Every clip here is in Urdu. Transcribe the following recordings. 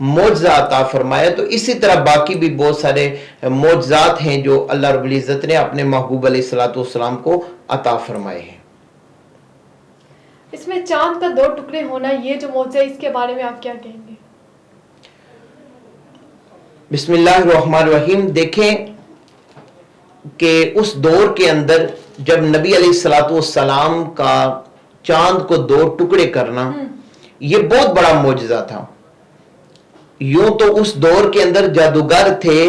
معجزہ عطا فرمایا. تو اسی طرح باقی بھی بہت سارے معجزات ہیں جو اللہ رب العزت نے اپنے محبوب علیہ السلام کو عطا فرمائے ہیں. اس میں چاند کا 2 ٹکڑے ہونا یہ جو معجزہ ہے اس کے بارے میں آپ کیا کہیں گے؟ بسم اللہ الرحمن الرحیم. دیکھیں کہ اس دور کے اندر جب نبی علیہ السلام کا چاند کو 2 ٹکڑے کرنا یہ بہت بڑا معجزہ تھا. یوں تو اس دور کے اندر جادوگر تھے.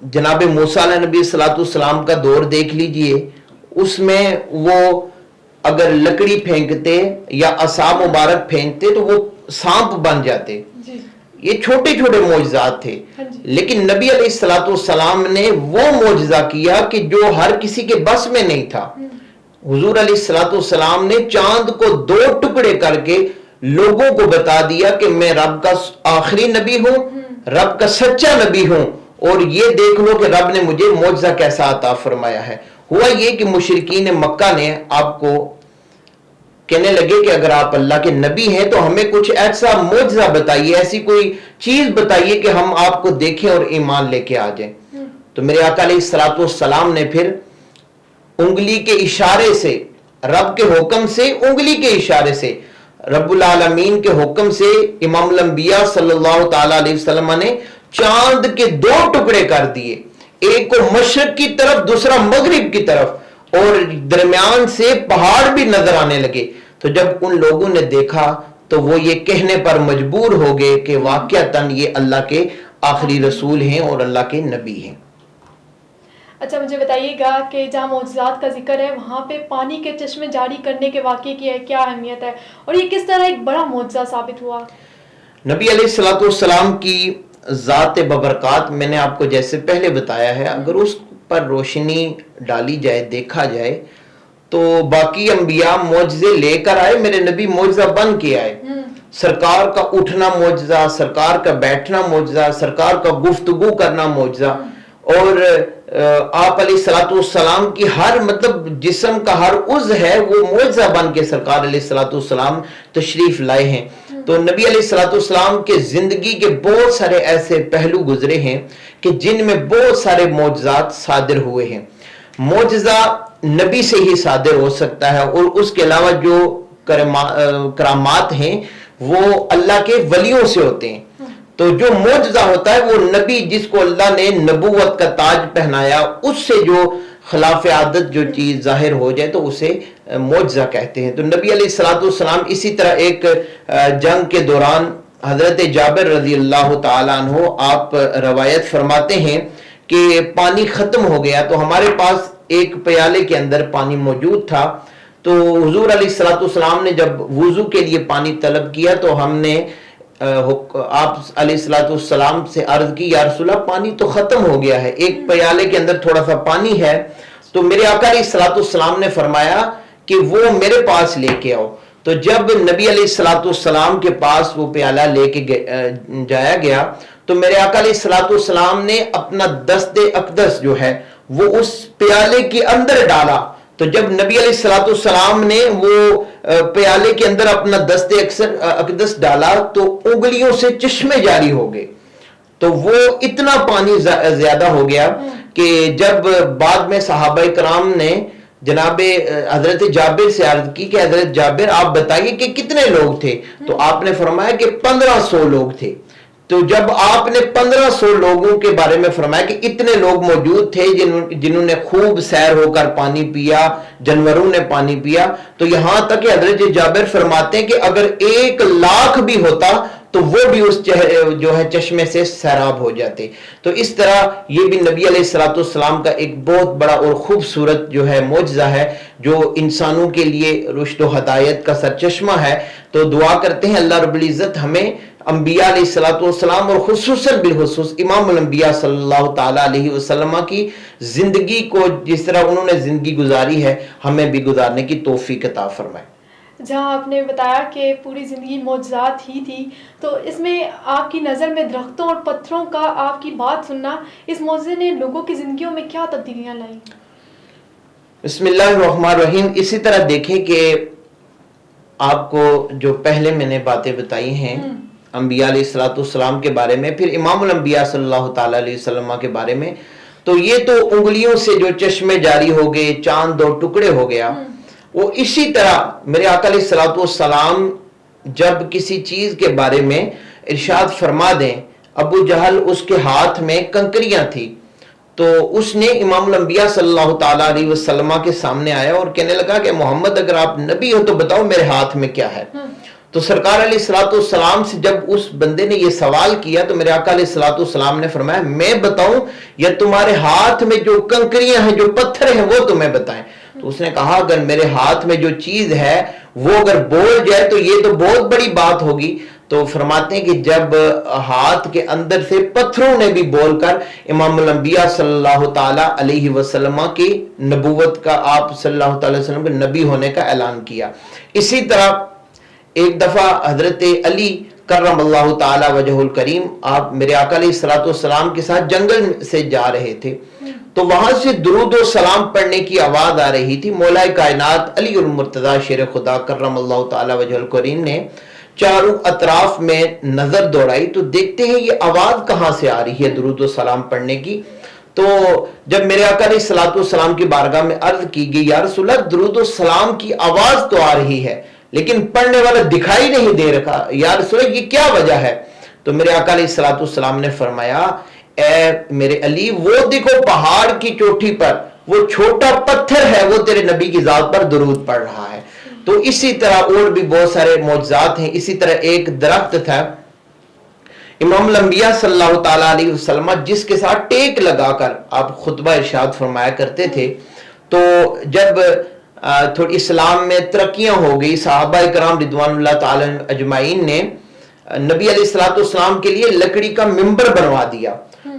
جناب موسیٰ علیہ نبی السلام کا دور دیکھ لیجئے, اس میں وہ اگر لکڑی پھینکتے یا عصا مبارک پھینکتے تو وہ سانپ بن جاتے. یہ چھوٹے چھوٹے معجزات تھے. لیکن نبی علیہ السلام نے وہ معجزہ کیا کہ جو ہر کسی کے بس میں نہیں تھا. حضور علیہ السلام نے چاند کو 2 ٹکڑے کر کے لوگوں کو بتا دیا کہ میں رب کا آخری نبی ہوں, رب کا سچا نبی ہوں, اور یہ دیکھ لو کہ رب نے مجھے معجزہ کیسا عطا فرمایا ہے. ہوا یہ کہ مشرکین مکہ نے آپ کو کہنے لگے کہ اگر آپ اللہ کے نبی ہیں تو ہمیں کچھ ایسا معجزہ بتائیے, ایسی کوئی چیز بتائیے کہ ہم آپ کو دیکھیں اور ایمان لے کے آ جائیں. تو میرے آقا علیہ السلام نے پھر انگلی کے اشارے سے, رب کے حکم سے, انگلی کے اشارے سے, رب العالمین کے حکم سے امام الانبیاء صلی اللہ تعالی علیہ وسلم نے چاند کے 2 ٹکڑے کر دیے. ایک کو مشرق کی طرف, دوسرا مغرب کی طرف, اور درمیان سے پہاڑ بھی نظر آنے لگے. تو جب ان لوگوں نے دیکھا تو وہ یہ کہنے پر مجبور ہو گئے کہ واقعتاً یہ اللہ کے آخری رسول ہیں اور اللہ کے نبی ہیں. اچھا مجھے بتائیے گا کہ جہاں معجزات کا ذکر ہے وہاں پہ پانی کے چشمے جاری کرنے کے واقعے کی کیا اہمیت ہے اور یہ کس طرح ایک بڑا معجزہ ثابت ہوا؟ نبی علیہ السلام کی ذات ببرکات میں نے آپ کو جیسے پہلے بتایا ہے, اگر اس پر روشنی ڈالی جائے, دیکھا جائے تو باقی انبیاء معجزے لے کر آئے, میرے نبی معجزہ بن کے آئے. سرکار کا اٹھنا معجزہ, سرکار کا بیٹھنا معجزہ, سرکار کا گفتگو کرنا معجزہ, اور آپ علیہ السلام کی ہر مطلب جسم کا ہر عضو ہے وہ معجزہ بن کے سرکار علیہ السلام تشریف لائے ہیں. تو نبی علیہ السلام کے زندگی کے بہت سارے ایسے پہلو گزرے ہیں کہ جن میں بہت سارے معجزات صادر ہوئے ہیں. معجزہ نبی سے ہی صادر ہو سکتا ہے, اور اس کے علاوہ جو کرامات ہیں وہ اللہ کے ولیوں سے ہوتے ہیں. تو جو معجزہ ہوتا ہے وہ نبی جس کو اللہ نے نبوت کا تاج پہنایا اس سے جو خلاف عادت جو چیز ظاہر ہو جائے تو اسے معجزہ کہتے ہیں. تو نبی علیہ السلام اسی طرح ایک جنگ کے دوران حضرت جابر رضی اللہ تعالیٰ عنہ آپ روایت فرماتے ہیں کہ پانی ختم ہو گیا, تو ہمارے پاس ایک پیالے کے اندر پانی موجود تھا. تو حضور علیہ السلام نے جب وضو کے لیے پانی طلب کیا تو ہم نے آپ علیہ السلام سے عرض کی, یا رسول اللہ پانی تو ختم ہو گیا ہے, ایک پیالے کے اندر تھوڑا سا پانی ہے. تو میرے آقا علیہ السلام نے فرمایا کہ وہ میرے پاس لے کے آؤ. تو جب نبی علیہ السلام کے پاس وہ پیالہ لے کے جایا گیا تو میرے آقا علیہ السلام نے اپنا دست اقدس جو ہے وہ اس پیالے کے اندر ڈالا. تو جب نبی علیہ السلام نے وہ پیالے کے اندر اپنا دست اقدس ڈالا تو انگلیوں سے چشمے جاری ہو گئے. تو وہ اتنا پانی زیادہ ہو گیا کہ جب بعد میں صحابہ کرام نے جناب حضرت جابر سے عرض کی کہ حضرت جابر آپ بتائیے کہ کتنے لوگ تھے, تو آپ نے فرمایا کہ 1500 لوگ تھے. تو جب آپ نے 1500 لوگوں کے بارے میں فرمایا کہ اتنے لوگ موجود تھے جنہوں نے خوب سیر ہو کر پانی پیا, جانوروں نے پانی پیا, تو یہاں تک کہ حضرت جابر فرماتے ہیں کہ اگر 1,00,000 بھی ہوتا تو وہ بھی اس جو ہے چشمے سے سیراب ہو جاتے. تو اس طرح یہ بھی نبی علیہ السلام کا ایک بہت بڑا اور خوبصورت جو ہے معجزہ ہے جو انسانوں کے لیے رشد و ہدایت کا سرچشمہ ہے. تو دعا کرتے ہیں اللہ رب العزت ہمیں انبیاء علیہ السلام اور خصوصاً بالخصوص امام الانبیاء صلی اللہ تعالی علیہ وسلم کی زندگی کو جس طرح انہوں نے زندگی گزاری ہے ہمیں بھی گزارنے کی توفیق عطا فرمائے. جہاں آپ نے بتایا کہ پوری زندگی معجزات ہی تھی, تو اس میں آپ کی نظر میں درختوں اور پتھروں کا آپ کی بات سننا, اس معجزے نے لوگوں کی زندگیوں میں کیا تبدیلیاں لائیں؟ بسم اللہ الرحمن الرحیم. اسی طرح دیکھیں کہ آپ کو جو پہلے میں نے باتیں بتائی ہیں انبیاء علیہ السلام کے بارے میں، پھر امام الانبیاء صلی اللہ تعالیٰ علیہ وسلم کے بارے میں، تو یہ تو انگلیوں سے جو چشمے جاری ہو گئے، چاند دو ٹکڑے ہو گیا، وہ اسی طرح میرے آقا علیہ السلام جب کسی چیز کے بارے میں ارشاد فرما دیں، ابو جہل اس کے ہاتھ میں کنکریاں تھی، تو اس نے امام الانبیاء صلی اللہ تعالیٰ علیہ وسلم کے سامنے آیا اور کہنے لگا کہ محمد اگر آپ نبی ہو تو بتاؤ میرے ہاتھ میں کیا ہے۔ تو سرکار علیہ السلام سے جب اس بندے نے یہ سوال کیا تو میرے آقا علیہ السلام نے فرمایا میں بتاؤں یا تمہارے ہاتھ میں جو کنکریاں ہیں، جو پتھر ہیں، وہ تمہیں بتائیں؟ تو اس نے کہا اگر میرے ہاتھ میں جو چیز ہے وہ اگر بول جائے تو یہ تو بہت بڑی بات ہوگی۔ تو فرماتے ہیں کہ جب ہاتھ کے اندر سے پتھروں نے بھی بول کر امام الانبیاء صلی اللہ تعالیٰ علیہ وسلم کی نبوت کا، آپ صلی اللہ تعالیٰ علیہ وسلم کے نبی ہونے کا اعلان کیا۔ اسی طرح ایک دفعہ حضرت علی کرم اللہ تعالیٰ وجہ الکریم، آپ میرے آقا علیہ السلام کے ساتھ جنگل سے جا رہے تھے، تو وہاں سے درود و سلام پڑھنے کی آواز آ رہی تھی۔ مولا کائنات علی المرتضیٰ شیر خدا کرم اللہ تعالیٰ وجہ الکریم نے چاروں اطراف میں نظر دوڑائی تو دیکھتے ہیں یہ آواز کہاں سے آ رہی ہے درود و سلام پڑھنے کی۔ تو جب میرے آقا علیہ السلام کی بارگاہ میں عرض کی گئی یا رسول اللہ درود و سلام کی آواز تو آ رہی ہے لیکن پڑھنے والا دکھائی نہیں دے رکھا، یا رسول اللہ یہ کیا وجہ ہے؟ تو میرے آقا علیہ السلام نے فرمایا اے میرے علی وہ دیکھو پہاڑ کی چوٹھی پر وہ چھوٹا پتھر ہے، وہ تیرے نبی کی ذات پر درود پڑھ رہا ہے۔ تو اسی طرح اور بھی بہت سارے معجزات ہیں۔ اسی طرح ایک درخت تھا امام الانبیاء صلی اللہ تعالیٰ علیہ وسلم جس کے ساتھ ٹیک لگا کر آپ خطبہ ارشاد فرمایا کرتے تھے، تو جب تھوڑی اسلام میں ترقیاں ہو گئی، صحابہ کرام رضوان اللہ تعالیٰ اجمعین نے نبی علیہ السلام کے لیے لکڑی کا ممبر بنوا دیا۔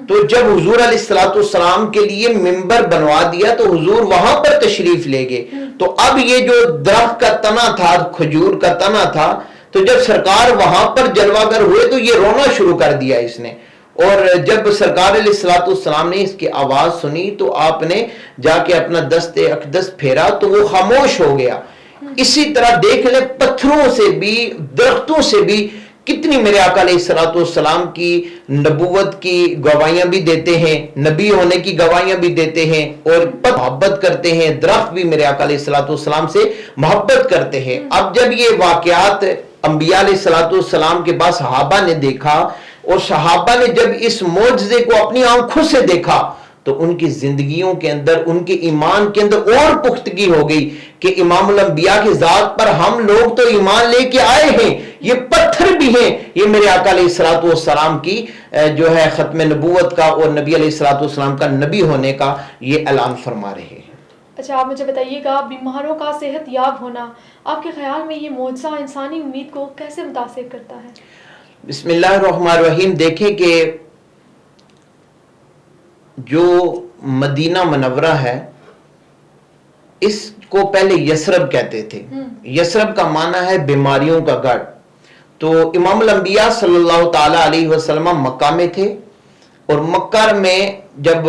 تو جب حضور علیہ السلام کے لیے ممبر بنوا دیا تو حضور وہاں پر تشریف لے گئے، تو اب یہ جو درخت کا تنا تھا، کھجور کا تنا تھا، تو جب سرکار وہاں پر جلوہ گر ہوئے تو یہ رونا شروع کر دیا اس نے، اور جب سرکار علیہ السلام نے اس کی آواز سنی تو آپ نے جا کے اپنا دست اقدس پھیرا تو وہ خاموش ہو گیا۔ اسی طرح دیکھ لیں پتھروں سے بھی، درختوں سے بھی کتنی میرے آقا علیہ السلام کی نبوت کی گواہیاں بھی دیتے ہیں، نبی ہونے کی گواہیاں بھی دیتے ہیں، اور محبت کرتے ہیں۔ درخت بھی میرے آقا علیہ السلام سے محبت کرتے ہیں۔ اب جب یہ واقعات انبیاء علیہ السلام کے بعد صحابہ نے دیکھا اور صحابہ نے جب اس معجزے کو اپنی آنکھوں سے دیکھا تو ان کی زندگیوں کے اندر، ان کے ایمان کے اندر اور پختگی ہو گئی کہ امام الانبیاء کی ذات پر ہم لوگ تو ایمان لے کے آئے ہیں، یہ پتھر بھی ہیں، یہ میرے آقا علیہ السلام کی جو ہے ختم نبوت کا اور نبی علیہ السلام کا نبی ہونے کا یہ اعلان فرما رہے ہیں۔ اچھا آپ مجھے بتائیے گا بیماروں کا صحت یاب ہونا، آپ کے خیال میں یہ معجزہ انسانی امید کو کیسے متاثر کرتا ہے؟ بسم اللہ الرحمن الرحیم۔ دیکھیں کہ جو مدینہ منورہ ہے اس کو پہلے یثرب کہتے تھے۔ یثرب کا معنی ہے بیماریوں کا گڑھ۔ تو امام الانبیاء صلی اللہ تعالیٰ علیہ وسلم مکہ میں تھے، اور مکہ میں جب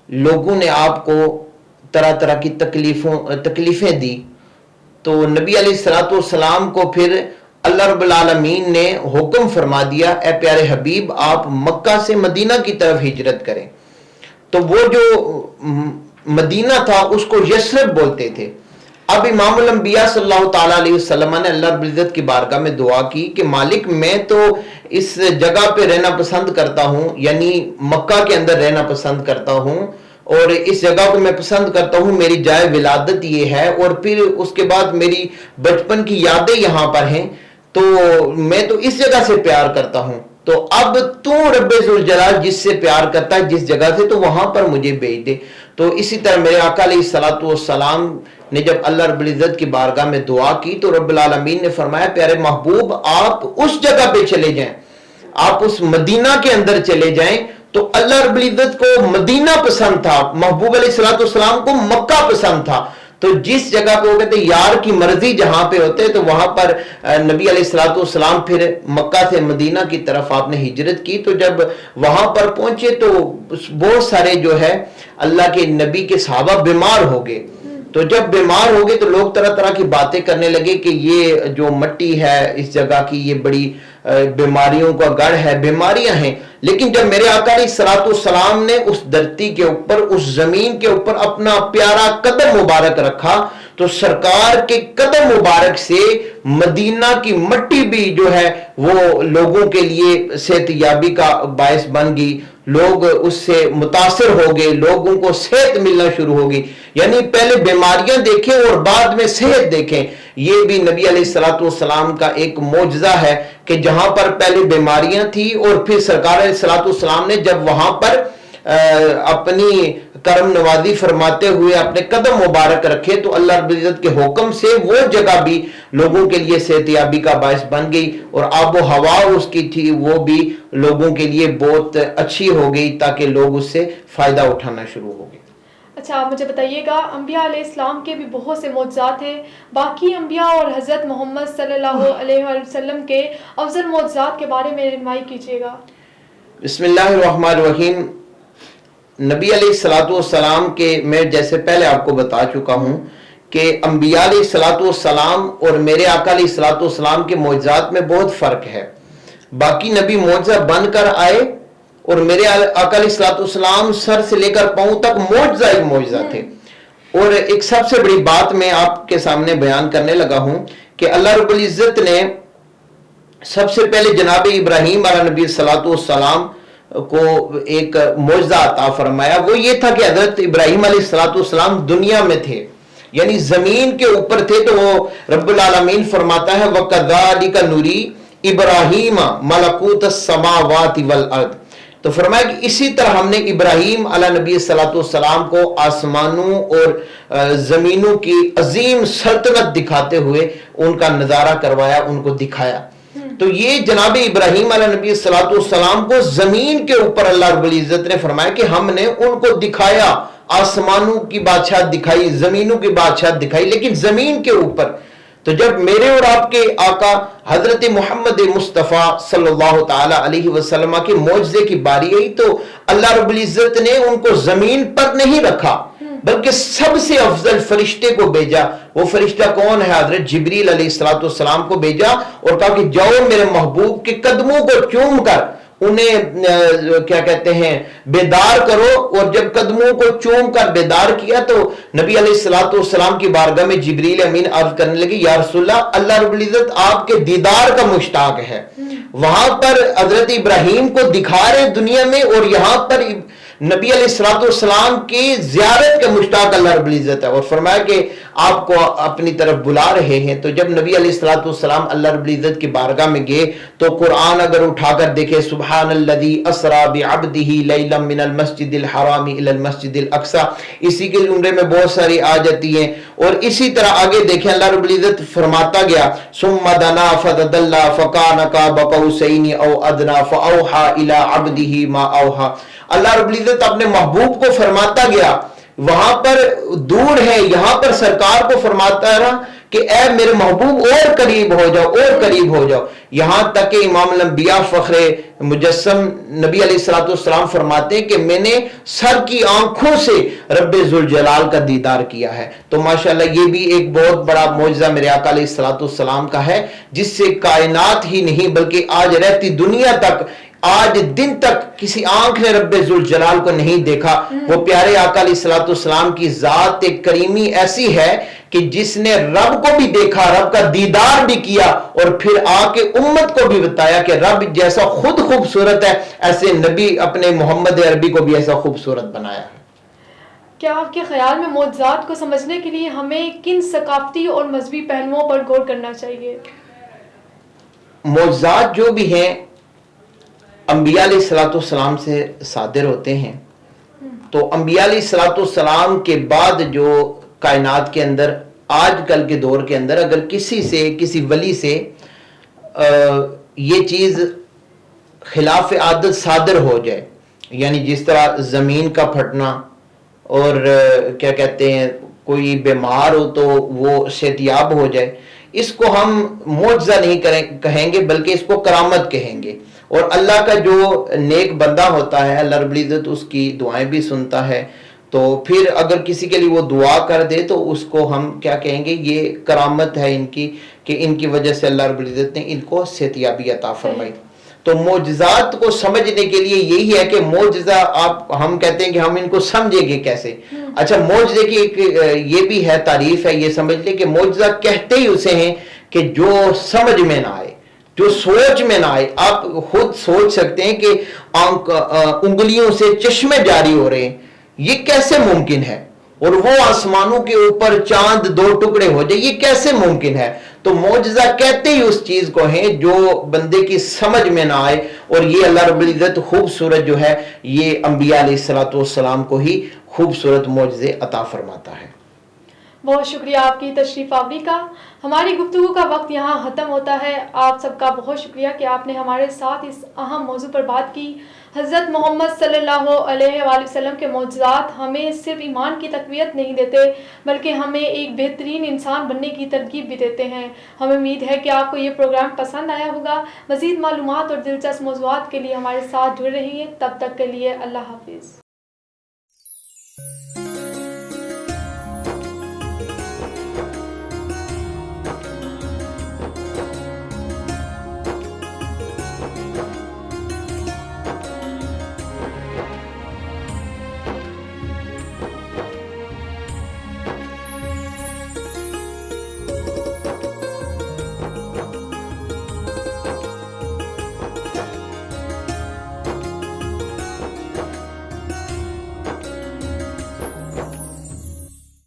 لوگوں نے آپ کو طرح طرح کی تکلیفیں دی تو نبی علیہ السلام کو پھر اللہ رب العالمین نے حکم فرما دیا اے پیارے حبیب آپ مکہ سے مدینہ کی طرف ہجرت کریں۔ تو وہ جو مدینہ تھا اس کو یثرب بولتے تھے۔ اب امام الانبیاء صلی اللہ تعالیٰ علیہ وسلم نے اللہ رب العزت کی بارگاہ میں دعا کی کہ مالک میں تو اس جگہ پہ رہنا پسند کرتا ہوں، یعنی مکہ کے اندر رہنا پسند کرتا ہوں، اور اس جگہ کو میں پسند کرتا ہوں، میری جائے ولادت یہ ہے، اور پھر اس کے بعد میری بچپن کی یادیں یہاں پر ہیں، تو میں تو اس جگہ سے پیار کرتا ہوں، تو اب تو رب ذوالجلال جس سے پیار کرتا ہے جس جگہ سے تو وہاں پر مجھے بھیج دے۔ تو اسی طرح میرے آقا علیہ السلام نے جب اللہ رب العزت کی بارگاہ میں دعا کی تو رب العالمین نے فرمایا پیارے محبوب آپ اس جگہ پہ چلے جائیں، آپ اس مدینہ کے اندر چلے جائیں۔ تو اللہ رب العزت کو مدینہ پسند تھا، محبوب علیہ السلام کو مکہ پسند تھا، تو جس جگہ پہ وہ کہتے یار کی مرضی جہاں پہ ہوتے تو وہاں پر نبی علیہ السلام پھر مکہ سے مدینہ کی طرف آپ نے ہجرت کی۔ تو جب وہاں پر پہنچے تو بہت سارے جو ہے اللہ کے نبی کے صحابہ بیمار ہو گئے، تو جب بیمار ہو گئے تو لوگ طرح طرح کی باتیں کرنے لگے کہ یہ جو مٹی ہے اس جگہ کی یہ بڑی بیماریوں کا گڑھ ہے، بیماریاں ہیں. لیکن جب میرے آقا علیہ الصلوۃ والسلام نے اس دھرتی کے اوپر، اس زمین کے اوپر اپنا پیارا قدم مبارک رکھا تو سرکار کے قدم مبارک سے مدینہ کی مٹی بھی جو ہے وہ لوگوں کے لیے صحت یابی کا باعث بن گئی. لوگ اس سے متاثر ہو گئے، لوگوں کو صحت ملنا شروع ہو گئی. یعنی پہلے بیماریاں دیکھیں اور بعد میں صحت دیکھیں. یہ بھی نبی علیہ الصلوۃ والسلام کا ایک معجزہ ہے کہ جہاں پر پہلے بیماریاں تھی اور پھر سرکار علیہ الصلوۃ والسلام نے جب وہاں پر اپنی کرم نوازی فرماتے ہوئے اپنے قدم مبارک رکھے تو اللہ رب العزت کے حکم سے وہ جگہ بھی لوگوں کے لیے صحت یابی کا باعث بن گئی، اور آب و ہوا اس کی تھی وہ بھی لوگوں کے لیے بہت اچھی ہو گئی تاکہ لوگ اس سے فائدہ اٹھانا شروع ہو گئے. اچھا، آپ مجھے بتائیے گا، انبیاء علیہ السلام کے بھی بہت سے معجزات ہیں، باقی انبیاء اور حضرت محمد صلی اللہ علیہ وسلم کے افضل معجزات کے بارے میں رہنمائی کیجیے گا. بسم اللہ الرحمن الرحیم. نبی علیہ الصلوۃ والسلام کے میں جیسے پہلے آپ کو بتا چکا ہوں کہ انبیاء علیہ الصلوۃ والسلام اور میرے آقا علیہ الصلوۃ والسلام کے معجزات میں بہت فرق ہے. باقی نبی معجزہ بن کر آئے اور میرے آقا علیہ الصلوۃ والسلام سر سے لے کر پاؤں تک معجزہ ہی معجزہ تھے. اور ایک سب سے بڑی بات میں آپ کے سامنے بیان کرنے لگا ہوں کہ اللہ رب العزت نے سب سے پہلے جناب ابراہیم علیہ نبی الصلوۃ والسلام کو ایک معجزہ عطا فرمایا. وہ یہ تھا کہ حضرت ابراہیم علیہ الصلوۃ والسلام دنیا میں تھے، یعنی زمین کے اوپر تھے. تو وہ رب العالمین فرماتا ہے وَكَذَلِكَ نُرِي ابراہیم ملکوت السماوات والارض. تو فرمایا کہ اسی طرح ہم نے ابراہیم علیہ نبی الصلوۃ والسلام کو آسمانوں اور زمینوں کی عظیم سلطنت دکھاتے ہوئے ان کا نظارہ کروایا، ان کو دکھایا. تو یہ جناب ابراہیم علیہ نبی الصلوۃ والسلام کو زمین کے اوپر اللہ رب العزت نے فرمایا کہ ہم نے ان کو دکھایا، آسمانوں کی بادشاہت دکھائی، زمینوں کی بادشاہت دکھائی، لیکن زمین کے اوپر. تو جب میرے اور آپ کے آقا حضرت محمد مصطفیٰ صلی اللہ تعالی علیہ وسلم کے معجزے کی باری آئی تو اللہ رب العزت نے ان کو زمین پر نہیں رکھا بلکہ سب سے افضل فرشتے کو بھیجا. وہ فرشتہ کون ہے؟ حضرت جبریل علیہ الصلوۃ والسلام کو بھیجا اور کہا کہ جاؤ میرے محبوب کے قدموں کو چوم کر انہیں کیا کہتے ہیں بیدار کرو. اور جب قدموں کو چوم کر بیدار کیا تو نبی علیہ الصلوۃ والسلام کی بارگاہ میں جبریل امین عرض کرنے لگے یا رسول اللہ رب العزت آپ کے دیدار کا مشتاق ہے. وہاں پر حضرت ابراہیم کو دکھا رہے دنیا میں اور یہاں پر نبی علیہ الصلوۃ والسلام کی زیارت کا مشتاق اللہ رب العزت ہے. اور فرمایا کہ آپ کو اپنی طرف بلا رہے ہیں. تو جب نبی علیہ الصلوۃ والسلام اللہ رب العزت کی بارگاہ میں گئے تو قرآن اگر اٹھا کر دیکھے سبحان الذی اسری بعبدہ لیلا من المسجد الحرام الی المسجد الاقصی، اسی کے جملے میں بہت ساری آ جاتی ہیں. اور اسی طرح آگے دیکھیں اللہ رب العزت فرماتا گیا ثم دنا فتدلی فکان قاب قوسین او ادنی فاوحی الی عبدہ ما اوحی. اللہ رب العزت اپنے محبوب کو فرماتا گیا، وہاں پر دور ہے، یہاں پر سرکار کو فرماتا رہا کہ اے میرے محبوب اور قریب ہو جاؤ اور قریب ہو جاؤ. یہاں تک کہ امام الانبیاء فخر مجسم نبی علیہ الصلوۃ والسلام فرماتے ہیں کہ میں نے سر کی آنکھوں سے رب ذوالجلال کا دیدار کیا ہے. تو ماشاءاللہ یہ بھی ایک بہت بڑا معجزہ میرے آقا علیہ الصلوۃ والسلام کا ہے جس سے کائنات ہی نہیں بلکہ آج رہتی دنیا تک، آج دن تک کسی آنکھ نے رب ذوالجلال کو نہیں دیکھا. وہ پیارے آقا علیہ الصلوۃ والسلام کی ذات کریمی ایسی ہے کہ جس نے رب کو بھی دیکھا، رب کا دیدار بھی کیا اور پھر آ کے امت کو بھی بتایا کہ رب جیسا خود خوبصورت ہے ایسے نبی اپنے محمد عربی کو بھی ایسا خوبصورت بنایا. کیا آپ کے خیال میں معجزات کو سمجھنے کے لیے ہمیں کن ثقافتی اور مذہبی پہلوؤں پر غور کرنا چاہیے؟ معجزات جو بھی ہیں انبیاء علیہ الصلوۃ والسلام سے صادر ہوتے ہیں. تو انبیاء علیہ الصلوۃ والسلام کے بعد جو کائنات کے اندر آج کل کے دور کے اندر اگر کسی ولی سے یہ چیز خلاف عادت صادر ہو جائے، یعنی جس طرح زمین کا پھٹنا اور کیا کہتے ہیں کوئی بیمار ہو تو وہ صحتیاب ہو جائے، اس کو ہم معجزہ نہیں کہیں گے بلکہ اس کو کرامت کہیں گے. اور اللہ کا جو نیک بندہ ہوتا ہے اللہ رب العزت اس کی دعائیں بھی سنتا ہے. تو پھر اگر کسی کے لیے وہ دعا کر دے تو اس کو ہم کیا کہیں گے، یہ کرامت ہے ان کی کہ ان کی وجہ سے اللہ رب العزت نے ان کو صحتیابی عطا فرمائی۔ تو معجزات کو سمجھنے کے لیے یہی ہے کہ معجزہ ہم کہتے ہیں کہ ہم ان کو سمجھیں گے کیسے۔ اچھا، معجزے کی ایک یہ بھی ہے تعریف ہے، یہ سمجھ لیں کہ معجزہ کہتے ہی اسے ہیں کہ جو سمجھ میں نہ آئے، جو سوچ میں نہ آئے۔ آپ خود سوچ سکتے ہیں کہ انگلیوں سے چشمے جاری ہو رہے ہیں، یہ کیسے ممکن ہے؟ اور وہ آسمانوں کے اوپر چاند 2 ٹکڑے ہو جائے، یہ کیسے ممکن ہے؟ تو معجزہ کہتے ہی اس چیز کو ہیں جو بندے کی سمجھ میں نہ آئے، اور یہ اللہ رب العزت خوبصورت جو ہے یہ انبیاء علیہ السلام کو ہی خوبصورت معجزے عطا فرماتا ہے۔ بہت شکریہ آپ کی تشریف آوری کا۔ ہماری گفتگو کا وقت یہاں ختم ہوتا ہے۔ آپ سب کا بہت شکریہ کہ آپ نے ہمارے ساتھ اس اہم موضوع پر بات کی۔ حضرت محمد صلی اللہ علیہ وآلہ وسلم کے معجزات ہمیں صرف ایمان کی تقویت نہیں دیتے بلکہ ہمیں ایک بہترین انسان بننے کی ترغیب بھی دیتے ہیں۔ ہمیں امید ہے کہ آپ کو یہ پروگرام پسند آیا ہوگا۔ مزید معلومات اور دلچسپ موضوعات کے لیے ہمارے ساتھ جڑے رہیے۔ تب تک کے لیے اللہ حافظ۔